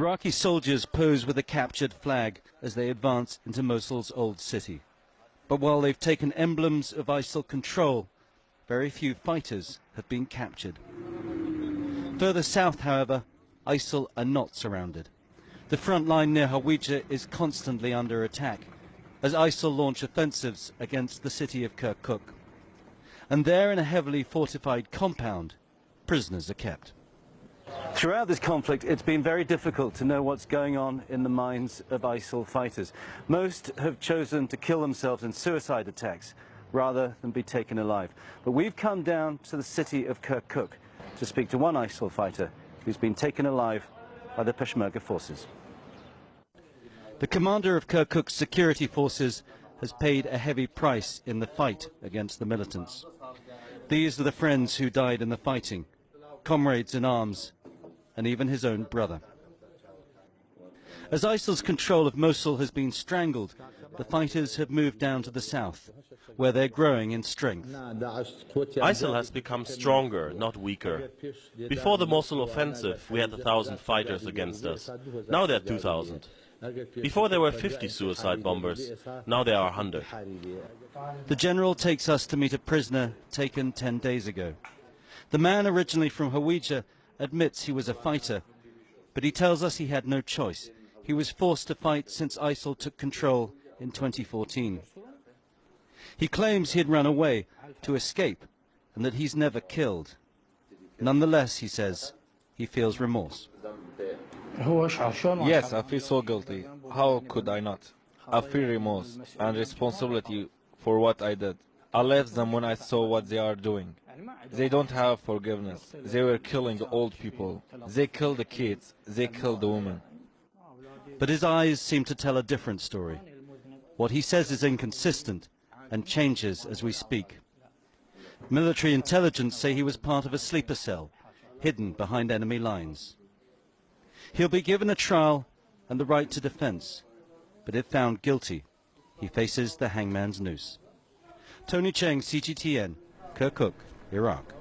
Iraqi soldiers pose with a captured flag as they advance into Mosul's old city. But while they've taken emblems of ISIL control, very few fighters have been captured. Further south, however, ISIL are not surrounded. The front line near Hawija is constantly under attack as ISIL launch offensives against the city of Kirkuk. And there, in a heavily fortified compound, prisoners are kept. Throughout this conflict, it's been very difficult to know what's going on in the minds of ISIL fighters. Most have chosen to kill themselves in suicide attacks rather than be taken alive. But we've come down to the city of Kirkuk to speak to one ISIL fighter who's been taken alive by the Peshmerga forces. The commander of Kirkuk's security forces has paid a heavy price in the fight against the militants. These are the friends who died in the fighting, comrades in arms, and even his own brother. As ISIL's control of Mosul has been strangled, the fighters have moved down to the south, where they're growing in strength. ISIL has become stronger, not weaker. Before the Mosul offensive, we had 1,000 fighters against us. Now there are 2,000. Before there were 50 suicide bombers. Now there are 100. The general takes us to meet a prisoner taken 10 days ago. The man, originally from Hawija, admits he was a fighter, but he tells us he had no choice. He was forced to fight since ISIL took control in 2014. He claims he had run away to escape and that he's never killed. Nonetheless, he says, he feels remorse. Yes, I feel so guilty. How could I not? I feel remorse and responsibility for what I did. I left them when I saw what they are doing. They don't have forgiveness. They were killing the old people. They killed the kids. They killed the women. But his eyes seem to tell a different story. What he says is inconsistent and changes as we speak. Military intelligence say he was part of a sleeper cell, hidden behind enemy lines. He'll be given a trial and the right to defense, but if found guilty, he faces the hangman's noose. Tony Cheng, CGTN, Kirkuk, Iraq.